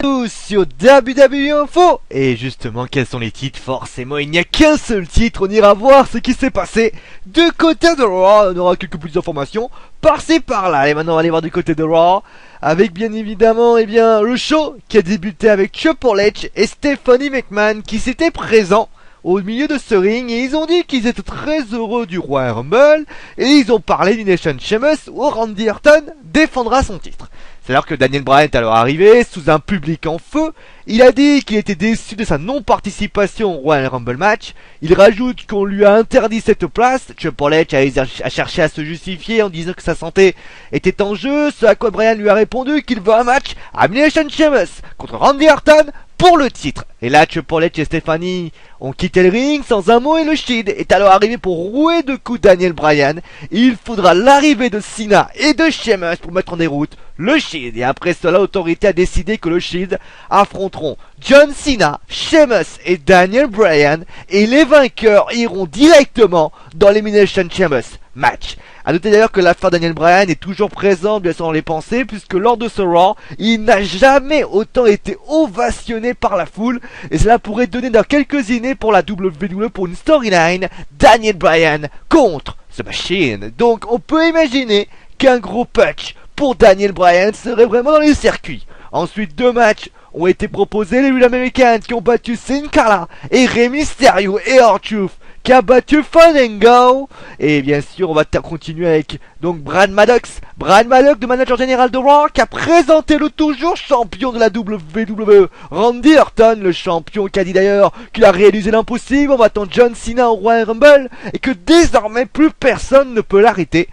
Tous sur WWE Info. Et justement, quels sont les titres? Forcément, il n'y a qu'un seul titre. On ira voir ce qui s'est passé du côté de Raw. On aura quelques petites informations par-ci par-là. Et maintenant, on va aller voir du côté de Raw, avec bien évidemment, le show qui a débuté avec Triple H et Stephanie McMahon qui s'étaient présents au milieu de ce ring, et ils ont dit qu'ils étaient très heureux du Royal Rumble, et ils ont parlé du Nation Sheamus où Randy Orton défendra son titre. C'est alors que Daniel Bryan est alors arrivé sous un public en feu. Il a dit qu'il était déçu de sa non-participation au Royal Rumble match. Il rajoute qu'on lui a interdit cette place. Triple H a cherché à se justifier en disant que sa santé était en jeu, ce à quoi Bryan lui a répondu qu'il veut un match à Nation Sheamus contre Randy Orton pour le titre. Et là, Triple H et Stephanie ont quitté le ring sans un mot, et le Shield est alors arrivé pour rouer de coups Daniel Bryan. Il faudra l'arrivée de Cena et de Sheamus pour mettre en déroute le Shield. Et après cela, l'autorité a décidé que le Shield affronteront John Cena, Sheamus et Daniel Bryan, et les vainqueurs iront directement dans l'Elimination Chambers match. A noter d'ailleurs que l'affaire Daniel Bryan est toujours présente bien sûr dans les pensées, puisque lors de ce Raw, il n'a jamais autant été ovationné par la foule, et cela pourrait donner dans quelques années pour la WWE pour une storyline Daniel Bryan contre The Machine. Donc on peut imaginer qu'un gros punch pour Daniel Bryan serait vraiment dans les circuits. Ensuite, deux matchs ont été proposés, les Real Americans qui ont battu Sin Cara et Rey Mysterio, et R-Truth qui a battu Fandango. Et bien sûr, on va continuer avec donc Brad Maddox, le manager général de Raw, qui a présenté le toujours champion de la WWE, Randy Orton, le champion qui a dit d'ailleurs qu'il a réalisé l'impossible en battant John Cena au Royal Rumble, et que désormais plus personne ne peut l'arrêter.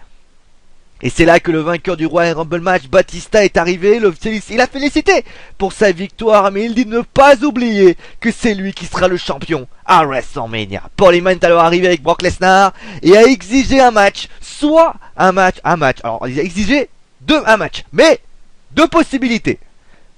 Et c'est là que le vainqueur du Royal Rumble match, Batista, est arrivé. Il a félicité pour sa victoire, mais il dit ne pas oublier que c'est lui qui sera le champion à WrestleMania. Paul Heyman est alors arrivé avec Brock Lesnar et a exigé un match, Alors il a exigé un match, mais deux possibilités.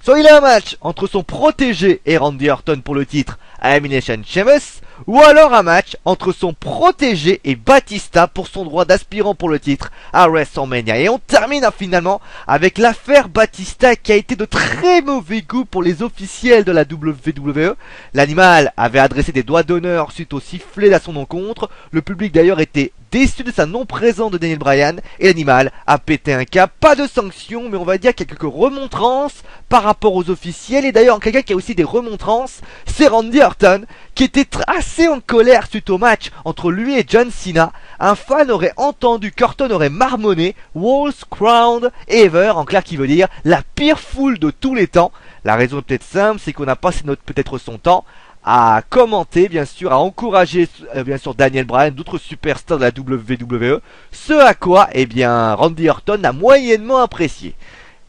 Soit il a un match entre son protégé et Randy Orton pour le titre à Elimination Sheamus, ou alors un match entre son protégé et Batista pour son droit d'aspirant pour le titre à WrestleMania. Et on termine finalement avec l'affaire Batista, qui a été de très mauvais goût pour les officiels de la WWE. L'animal avait adressé des doigts d'honneur suite au sifflet à son encontre. Le public d'ailleurs était déçu de sa non-présence de Daniel Bryan, et l'animal a pété un câble. Pas de sanctions, mais on va dire qu'il y a quelques remontrances par rapport aux officiels. Et d'ailleurs, quelqu'un qui a aussi des remontrances, c'est Randy Orton, qui était assez en colère suite au match entre lui et John Cena. Un fan aurait entendu qu'Orton aurait marmonné World's Crown Ever, en clair qui veut dire la pire foule de tous les temps. La raison est peut-être simple, c'est qu'on a passé peut-être son temps à commenter, bien sûr, à encourager bien sûr Daniel Bryan, d'autres superstars de la WWE, ce à quoi Randy Orton a moyennement apprécié.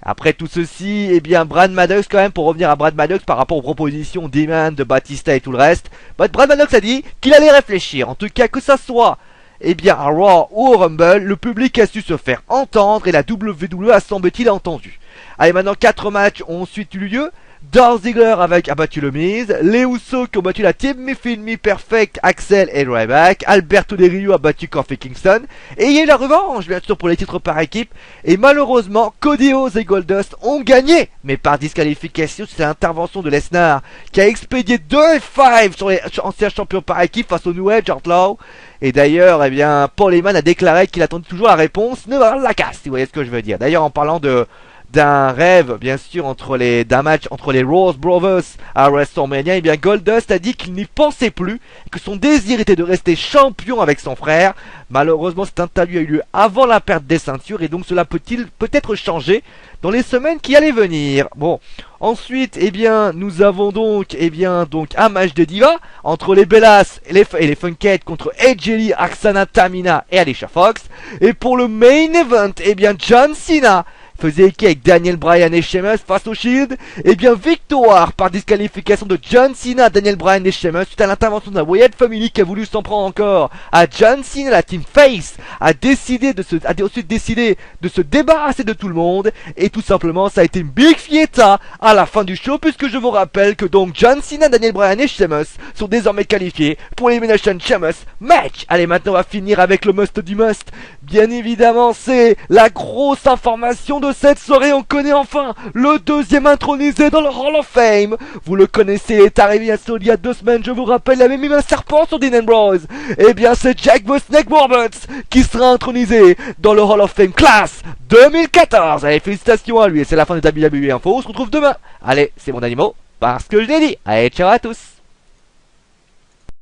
Après tout ceci, Brad Maddox, quand même, pour revenir à Brad Maddox par rapport aux propositions d'Heyman, de Batista et tout le reste, Brad Maddox a dit qu'il allait réfléchir. En tout cas, que ça soit à Raw ou au Rumble, le public a su se faire entendre, et la WWE a semble-t-il entendu. Allez, maintenant 4 matchs ont ensuite eu lieu. Dolph Ziggler a battu le Miz, les Usos qui ont battu la Team Me Feel Me Perfect, Axel et Ryback, Alberto Del Rio a battu Kofi Kingston, et il y a eu la revanche bien sûr pour les titres par équipe, et malheureusement Cody Rhodes et Goldust ont gagné, mais par disqualification. C'est l'intervention de Lesnar qui a expédié 2 F5 sur les anciens champions par équipe face au New Age Outlaw. Et d'ailleurs, Paul Heyman a déclaré qu'il attendait toujours la réponse, ne la casse, si vous voyez ce que je veux dire. D'ailleurs, en parlant d'un rêve, bien sûr, d'un match entre les Rose Brothers à WrestleMania, Goldust a dit qu'il n'y pensait plus, et que son désir était de rester champion avec son frère. Malheureusement, cet interview a eu lieu avant la perte des ceintures, et donc cela peut-être changer dans les semaines qui allaient venir. Bon, ensuite, nous avons donc un match de diva entre les Bellas et les Funkettes contre AJ Lee, Aksana Tamina et Alicia Fox. Et pour le main event, John Cena faisait équipe avec Daniel Bryan et Sheamus face au Shield. Victoire par disqualification de John Cena, Daniel Bryan et Sheamus suite à l'intervention de la Wyatt Family qui a voulu s'en prendre encore à John Cena. La Team Face a ensuite décidé de se débarrasser de tout le monde, et tout simplement ça a été une big fiesta à la fin du show, puisque je vous rappelle que donc John Cena, Daniel Bryan et Sheamus sont désormais qualifiés pour l'Elimination Chambers match. Allez, maintenant on va finir avec le must du must. Bien évidemment, c'est la grosse information de de cette soirée, on connaît enfin le deuxième intronisé dans le Hall of Fame. Vous le connaissez, il est arrivé il y a 2 semaines, je vous rappelle, il avait mis un serpent sur Dean Ambrose. Eh bien, c'est Jake the Snake Roberts qui sera intronisé dans le Hall of Fame classe 2014. Allez, félicitations à lui, et c'est la fin de WWE Info, on se retrouve demain. Allez, c'est mon animal, parce que je l'ai dit. Allez, ciao à tous.